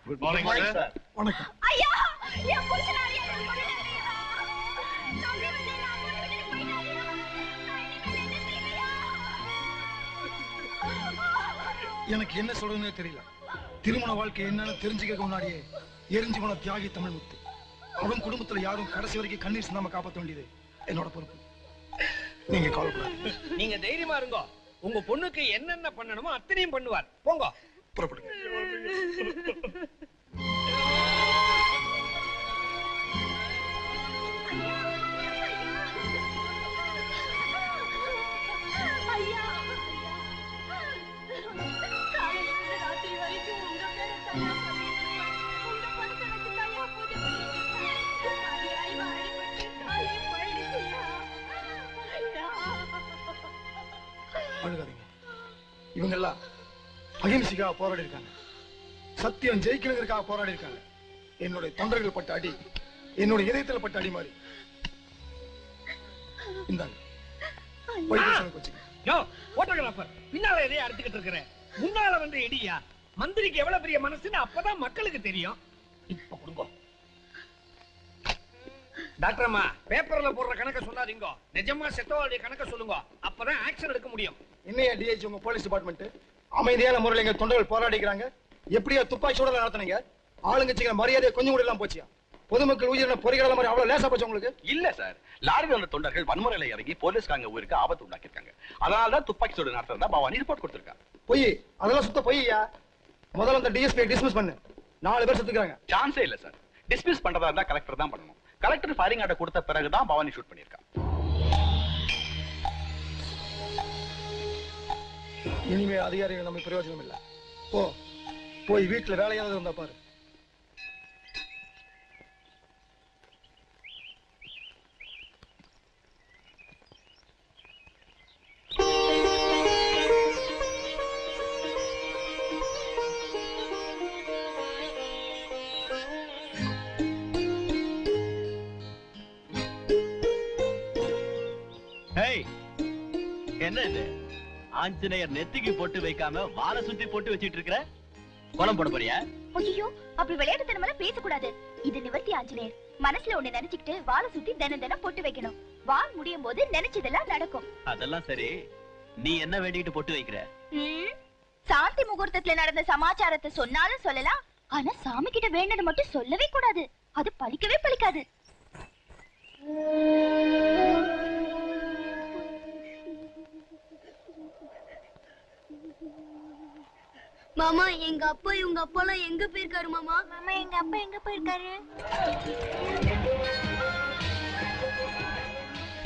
Good morning sir. வணக்கம். ஐயா என் புருஷனாரி என்ன பண்ணிட்டீங்க? தம்பி வந்து நான் போட்டு விட்டு போயிட்டாரு. என்ன செய்யலையா? எனக்கு என்ன சொல்றதுன்னே தெரியல. திருமண வாழ்க்கை என்னன்னு தெரிஞ்சுக்க முன்னாடியே எரிஞ்சு போன தியாகி தமிழ்முத்து. அவன் குடும்பத்துல யாரும் கடைசி வரைக்கும் கண்ணீர் சிந்தாம காப்பாற்ற வேண்டியது என்னோட பொறுப்பு. நீங்க கவலைப்படாதீங்க. நீங்க தைரியமா இருங்க. உங்க பொண்ணுக்கு என்னென்ன பண்ணணுமோ அத்தனையும் பண்ணுவார். போங்க, புறப்படுங்க. ஐயா காலையில ராத்திரி வரைக்கும் உங்க பேரை தனியா சொல்லிட்டு உங்க பணத்தை வச்சு தாயா பூஜை பண்ணிட்டு தாயாய் வாடிப்பட்டு காலை போயிடுச்சியா. அழுகாதீங்க. இவங்க எல்லாம் அகிம்சைக்காக போராடி இருக்காங்க. சத்தியம் ஜெயிக்கணுங்கிறதுக்காக போராடி இருக்காங்க. என்னுடைய தொண்டர்கள் பட்ட அடி என்னுடைய இதயத்தில் பட்ட அடி மாதிரி. இந்தாங்க போட்டோகிராஃபர் பின்னால எதையும் அறுத்துக்கிட்டு இருக்கிறேன். முன்னால வந்து இடியா. மந்திரிக்கு எவ்வளவு பெரிய மனசுன்னு அப்பதான் மக்களுக்கு தெரியும். இப்ப கொடுங்க. டாக்டர் அம்மா, பேப்பர்ல போடுற கணக்க சொல்லாதீங்க. நிஜமா செத்தவாளுடைய கணக்க சொல்லுங்க. அப்பதான் ஆக்ஷன் எடுக்க முடியும். என்னையா டிஐஜி உங்க போலீஸ் டிபார்ட்மெண்ட் அமைதியான முறையில் எங்க தொண்டர்கள் போராடிக்கிறாங்க. எப்படியா துப்பாக்கி சூடல நடத்துனீங்க? ஆளுங்கட்சிங்கிற மரியாதையை கொஞ்சம் கூட எல்லாம் போச்சியா? பொதுமக்கள் உயிரின பொறிகள மாதிரி அவ்வளவு லேசா போச்சு உங்களுக்கு? இல்ல சார், லாரியில் வந்த தொண்டர்கள் வன்முறையில இறங்கி போலீஸ்காரங்க உயிருக்கு ஆபத்து உண்டாக்கிருக்காங்க. அதனாலதான் துப்பாக்கி சூடு நடத்துறதா பவானி ரிப்போர்ட் கொடுத்திருக்காங்க. பொய், அதெல்லாம் சுத்த பொய்யா. முதல்ல அந்த டிஎஸ்பி டிஸ்மிஸ் பண்ணு. 4 பேர் செத்துக்கிறாங்க. சான்ஸே இல்ல சார். டிஸ்மிஸ் பண்றதா இருந்தா கலெக்டர் தான் பண்ணணும். கலெக்டர் ஃபயரிங் ஆர்டர் கொடுத்த பிறகுதான் பவானி ஷூட் பண்ணிருக்காங்க. இனிமே அதிகாரிகள் நம்ம பிரயோஜனம் இல்ல. போய் வீட்டுல வேலையாவது இருந்தா பாரு. என்ன இது? ஆஞ்சநேயர் நெத்திக்கு போட்டு வைக்காம வாழை சுத்தி போட்டு வச்சிட்டு இருக்கிற? கோலம் போட போறியா? ஐயோ, அப்படி விளையாட்டுத்தனமா பேசக்கூடாது. இது நிவர்த்தி ஆஞ்சநேயர். மனசுல ஒண்ணு நினைச்சுக்கிட்டு வாழை சுத்தி தினம் தினம் போட்டு வைக்கணும். வால் முடியும் போது நினைச்சதெல்லாம் நடக்கும். அதெல்லாம் சரி, நீ என்ன வேண்டிக்கிட்டு போட்டு வைக்கிற? சாந்தி முகூர்த்தத்துல நடந்த சமாச்சாரத்தை சொன்னாலும் சொல்லலாம். ஆனா சாமி கிட்ட வேண்டது மட்டும் சொல்லவே கூடாது. அது பலிக்கவே பலிக்காது. மாமா, எங்க அப்பா இவங்க அப்பாலாம் எங்க போயிருக்காரு மாமா? மாமா, எங்க அப்பா எங்க போயிருக்காரு?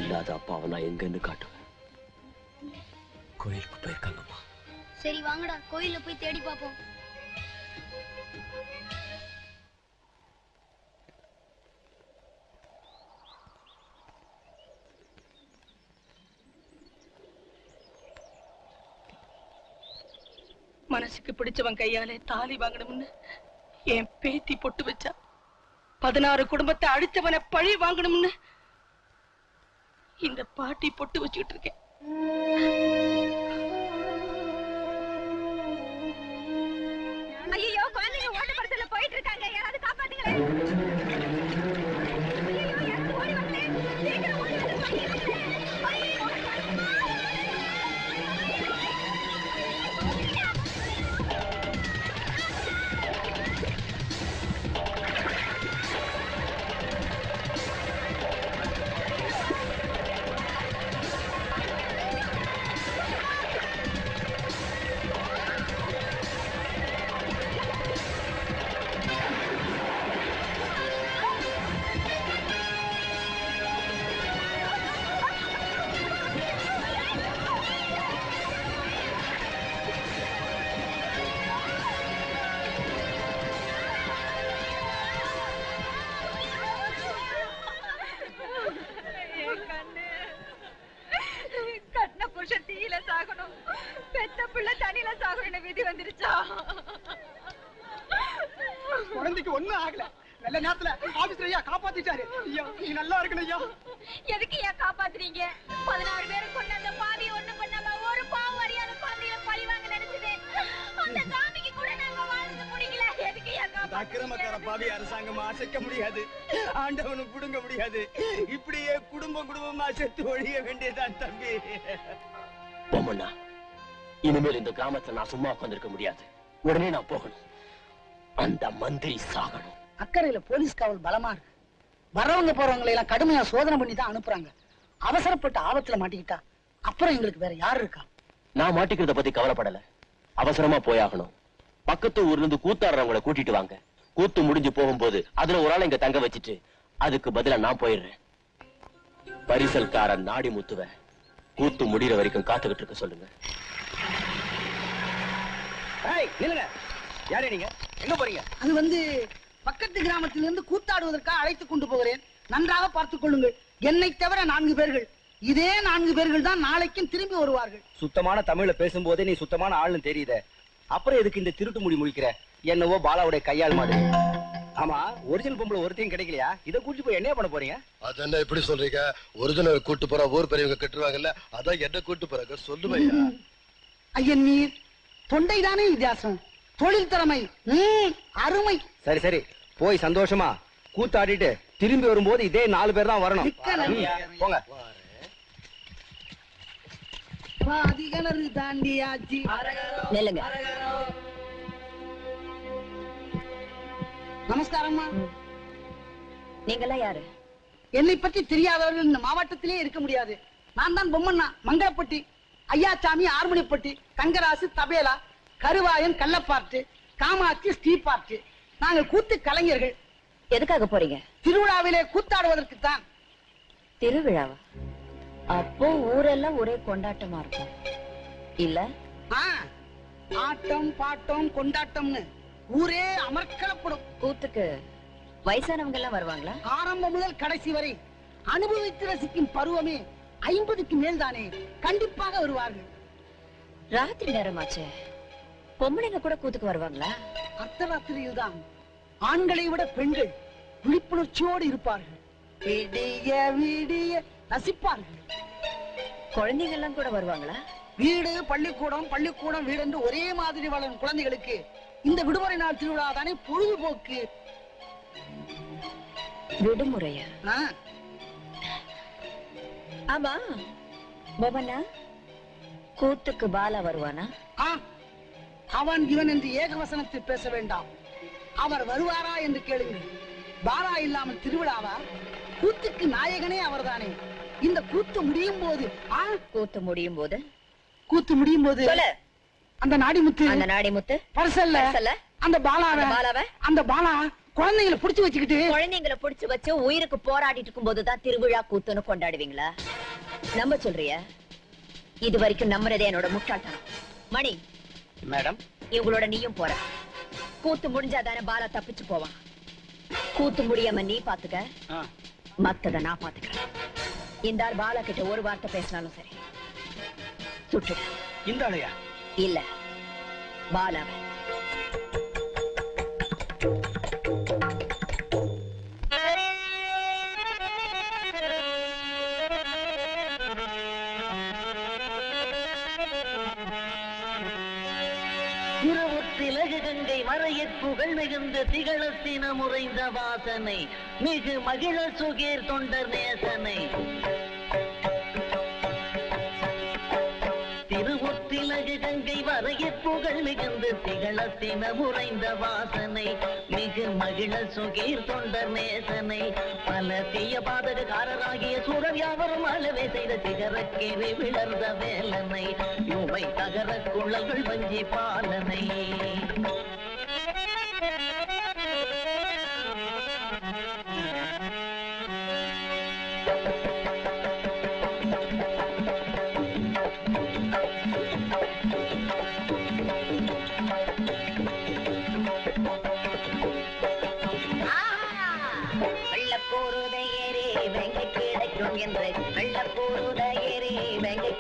இல்லாத அப்பாவை நான் எங்கன்னு காட்டுவேன். கோயிலுக்கு போயிருக்காங்கம்மா. சரி வாங்கடா, கோயில்ல போய் தேடி பாப்போம். மனசுக்கு பிடிச்சவன் கையாலே தாலி வாங்கணும்னு என் பேத்தி பொட்டு வச்சா. 16 குடும்பத்தை அழிச்சவனை பழி வாங்கணும்னு இந்த பாட்டி பொட்டு வச்சுக்கிட்டு இருக்கேன். ஐயோ, குழந்தைங்க ஓட்டப்படத்துல போயிட்டு இருக்காங்க. யாராவது காப்பாத்துங்களேன். குழந்தைக்கு ஒண்ணும் ஆகல. நல்ல நேரத்துல ஆபீஸ்ல ஐயா காப்பாத்திட்டாரு. ஐயா, நீ நல்லா இருக்கணும் ஐயா. எதுக்கு ஐயா காப்பாத்துறீங்க? 16 பேரை கொண்டு அந்த பாவி ஒண்ணு பண்ணாம ஒரு பாவம் அறியாத குழந்தைய பழி வாங்க நினைச்சது. அந்த சாமிக்கு கூட நாங்க வாழ்ந்து முடியல. எதுக்கு ஐயா அக்கிரமக்கார பாவி அரசாங்கமா அசைக்க முடியாது, ஆண்டவனும் புடுங்க முடியாது. இப்படியே குடும்பமா செத்து ஒழிய வேண்டியதான் தம்பி. பொம்மண்ணா, இனிமேல் இந்த கிராமத்துல நான் சும்மா உட்கார்ந்திருக்க முடியாது. உடனே நான் போகணும். அந்த மந்திரி சாகணும். அக்கறையில போலீஸ் காவல் பலமா இருக்கு. வரவங்க போறவங்களை எல்லாம் கடுமையா சோதனை பண்ணி தான் அனுப்புறாங்க. அவசரப்பட்டு ஆபத்துல மாட்டிக்கிட்டா அப்புறம் எங்களுக்கு வேற யாரு இருக்கா? நான் மாட்டிக்கிறத பத்தி கவலைப்படல. அவசரமா போயாகணும். பக்கத்து ஊர்ல இருந்து கூத்தாடுறவங்களை கூட்டிட்டு வாங்க. கூத்து முடிஞ்சு போகும்போது அதுல ஒரு ஆள் இங்க தங்க வச்சுட்டு அதுக்கு பதிலா நான் போயிடுறேன். பரிசல்காரன் நாடி முத்துவ கூத்து முடிகிற வரைக்கும் காத்துக்கிட்டு இருக்க சொல்லுங்க. நில்லுங்க. யாரே நீங்க? எங்க போறீங்க? அது பக்கத்து கிராமத்திலிருந்து கூத்தாடுவதற்காக அழைத்து கொண்டு போகிறேன். நன்றாக பார்த்துக் கொள்ளுங்கள். என்னை தவிர 4 பேர்கள். இதே 4 பேர்கள் தான் நாளைக்கும் திரும்பி வருவார்கள். சுத்தமான தமிழ்ல பேசும்போதே நீ சுத்தமான ஆளுன்னு தெரியுதே. அப்புறம் எதுக்கு இந்த திருட்டு முடி முழிக்கிற? என்னவோ பாலாவுடைய கையாள் மாதிரி. ஆமா, ஒரிஜினல் பொம்பளை ஒருத்தையும் கிடைக்கலையா? இதை கூட்டி போய் என்ன பண்ண போறீங்க? அது என்ன இப்படி சொல்றீங்க? ஒரிஜினல் கூட்டு போற ஊர் பெரியவங்க கட்டுருவாங்கல்ல, அதான் என்ன கூட்டு போறாங்க சொல்லுவையா? ஐயன் நீர் தொண்டைதானே வித்தியாசம். தொழில் திறமை அருமை. சரி சரி, போய் சந்தோஷமா கூத்தாடிட்டு திரும்பி வரும்போது இதே 4 பேர் தான் வரணும். போங்க. அதிகணறு தாண்டியாச்சு. நெல்லுங்க. நமஸ்காரம்மா. நீங்கெல்லாம் யாரு? என்னை பற்றி தெரியாதவர்கள் இந்த மாவட்டத்திலே இருக்க முடியாது. நான் தான் பொம்மண்ணா, மங்களப்பட்டி, ஐயாச்சாமி ஆர்மணிப்பட்டி, தங்கராசு தபேலா, கருவாயன் கள்ளப்பாட்டு, காமாட்சி ஸ்ரீபாட்டு. நாங்கள் கூத்து கலைஞர்கள். எதுக்காக போறீங்க? திருவிழாவிலே கூத்தாடுவதற்கு தான். திருவிழாவா? அப்போ ஊரெல்லாம் ஒரே கொண்டாட்டமா இருக்கும் இல்ல? ஆட்டம் பாட்டம் கொண்டாட்டம்னு ஊரே அமர்க்களப்படும். கூத்துக்கு வயசானவங்க எல்லாம் வருவாங்களா? ஆரம்பம் முதல் கடைசி வரை அனுபவித்து ரசிக்கும் பருவமே 50க்கு மேல் தானே. கண்டிப்பாக வருவார்கள். ராத்திரி நேரமாச்சே, பொம்பளைங்க கூட கூத்துக்கு வருவாங்களா? அர்த்தராத்திரியில் தான் ஆண்களை விட பெண்கள் விழிப்புணர்ச்சியோடு இருப்பார்கள். விடிய விடிய ரசிப்பார்கள். குழந்தைங்க எல்லாம் கூட வருவாங்களா? வீடு பள்ளிக்கூடம், பள்ளிக்கூடம் வீடு என்று ஒரே மாதிரி வளரும் குழந்தைகளுக்கு இந்த விடுமுறை நாள் திருவிழா தானே பொழுதுபோக்கு. விடுமுறையா? ஆமா, பொம்மண்ணா, கூத்துக்கு பாலா வருவானா? அவன் இவன் என்று ஏகவசனத்தில் பேச வேண்டாம். அவர் வருவாரா என்று கேளுங்கள். பாலா இல்லாமல் திருவிழாவா? கூத்துக்கு நாயகனே அவர்தானே. இந்த கூத்து முடியும் போது கூத்து முடியும் போது அந்த நாடிமுத்து பரிசல்ல அந்த பாலா குழந்தைங்களை புடிச்சு வச்சு உயிருக்கு போராடிட்டு இருக்கும் போதுதான் திருவிழா கூத்துன்னு கொண்டாடுவீங்களா? நம்ப சொல்றிய? இது வரைக்கும் நம்புறதே என்னோட முட்டாள்தனம். மணி மேடம், இவங்களோட நீயும் போற. கூத்து முடிஞ்சாதானே பாலா தப்பிச்சு போவான். கூத்து முடியாம நீ பாத்துக்க, மத்தத நான் பாத்துக்கிறேன். இந்த ஆள் பாலா கிட்ட ஒரு வார்த்தை பேசினாலும் சரி சுட்டு. இந்த ஆளையா? இல்ல, பாலாவை. கங்கை மறையற் புகழ் மிகுந்த திகழத்தின முறைந்த வாசனை மிகு மகிழ சுகீர் தொண்டர் நேசனை திருவுத்திலகு கங்கை மறையற் புகழ் மிகுந்த திகழத்தின முறைந்த வாசனை மிகு மகிழ சுகீர் தொண்டர் நேசனை பல தீய பாதகக்காரராகிய சூழல் யாவரும் அளவே செய்த சிகரக்கேறி விளர்ந்த வேலனை யுவை தகர குழல்கள் வஞ்சி பாலனை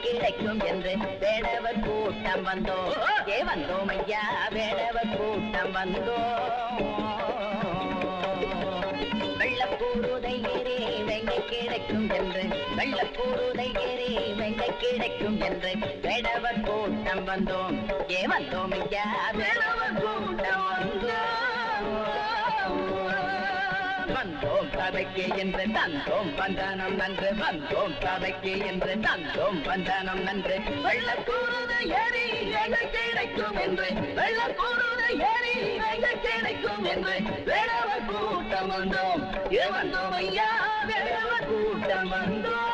கிடைக்கும் என்று வேடவர் கூட்டம் வந்தோம். வந்தோம் ஐயா, வேடவர் கூட்டம் வந்தோம். வெள்ளப்பூருதை ஏறி வெங்க கிடைக்கும் என்று வெள்ளப்பூருதை ஏறி வெங்க கிடைக்கும் என்று வேடவர் கூட்டம் வந்தோம். வந்தோம் ஐயா, வேடவர் கூட்டம் வந்தோம். வந்தோம் சபைக்கு என்று தந்தோம் வந்தனம் நன்று வந்தோம் சபைக்கு என்று தந்தோம் வந்தனம் நன்று வெள்ளக்கூறுத ஏறி எங்கள் கிடைக்கும் என்று வெள்ளக்கூறுத ஏறி எங்கள் கிடைக்கும் என்று வேடவர் கூட்டம் வந்தோம் வந்தோம் ஐயா வேடவர் கூட்டம் வந்தோம்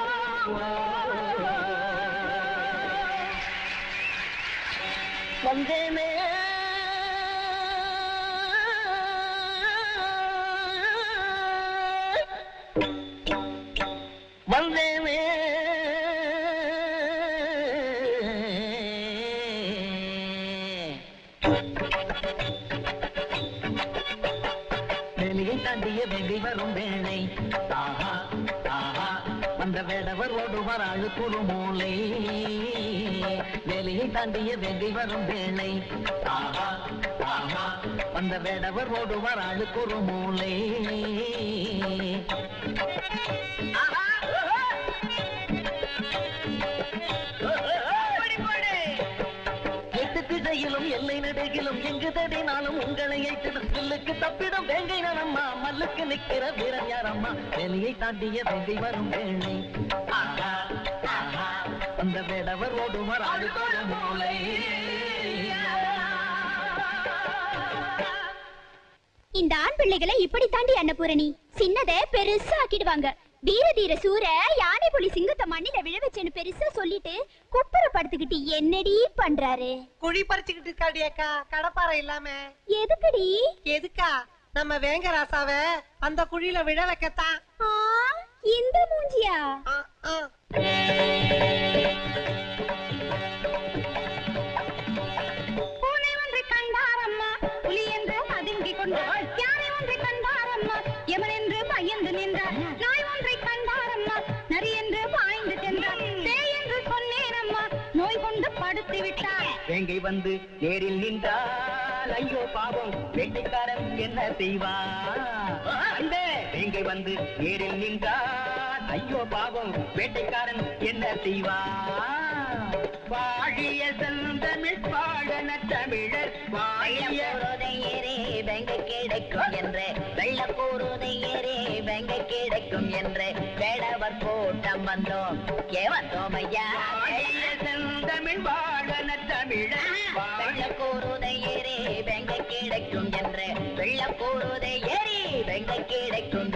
வந்தேனே வந்தேனே வெளியை தாண்டிய வெள்ளி வரும் வேளை ஆஹா ஆஹா வந்த வேடவர் ஓடுவார் அழுக்குறு மூளை வேலையை தாண்டிய வெள்ளி வரும் வேளை ஆஹா ஆஹா வந்த வேடவர் ஓடுவார் அழுக்குறு மூளை திசையிலும் எல்லை நடுகிலும் எங்கு தடினாலும் உங்களை ஐத்திடும் சொல்லுக்கு தப்பிடும் வேங்கை நரம்மா மல்லுக்கு நிற்கிற வீரன் யாரம்மா வேலையை தாண்டிய வெங்கை வரும் வேளை ஆஹா ஆஹா அந்த வேடவர் ஓடுவார் அடுத்த மூளை இந்த ஆண் பிள்ளைகளை இப்படி தாண்டி அன்னபூரணி சின்னதை பெருசா ஆக்கிடுவாங்க வீர தீர சூர யானை புலி சிங்கத்தை மண்ணில விழ வச்சேன்னு பெருசா சொல்லிட்டு குப்புற படுத்துக்கிட்டு என்னடி பண்றாரு குழி பறிச்சுக்கிட்டு இருக்காடியாக்கா கடப்பாறை இல்லாம எதுக்குடி எதுக்கா நம்ம வேங்கராசாவ அந்த குழியில விழ வைக்கத்தான் இந்த மூஞ்சியா பூனை ஒன்றை கண்டாரம்மா புலி என்று பதுங்கிக் கொண்டார் யானை ஒன்றை கண்டாரம்மா எமன் என்று பயந்து நின்றார் நாய் ஒன்றை கண்டாரம்மா நரி என்று பாய்ந்து சென்றார் பேய் என்று சொன்னேனம்மா நோய் கொண்டு படுத்து விட்டார் வேங்கை வந்து நேரில் நின்றால் ஐயோ பாவம் வேட்டைக்காரன் என்ன செய்வான் வேங்கை வந்து நேரில் நின்றால் ஐயோ பாவம் வேட்டைக்காரன் என்ன செய்வான் வாழிய செந்தமிழ் பாடன தமிழர் வாழிய வெங்கை கிடைக்கும் என்று வெள்ள போருதை ஏறே வெங்கை கிடைக்கும் என்று வேடவர் கூட்டம் வந்தோம் வந்தோம் ஐயா செந்தமிழ் வாழன தமிழர் வெள்ள போருதை ஏறே வெங்கை கிடைக்கும் என்று வெள்ள போருதை ஏறி வெங்கை கிடைக்கும்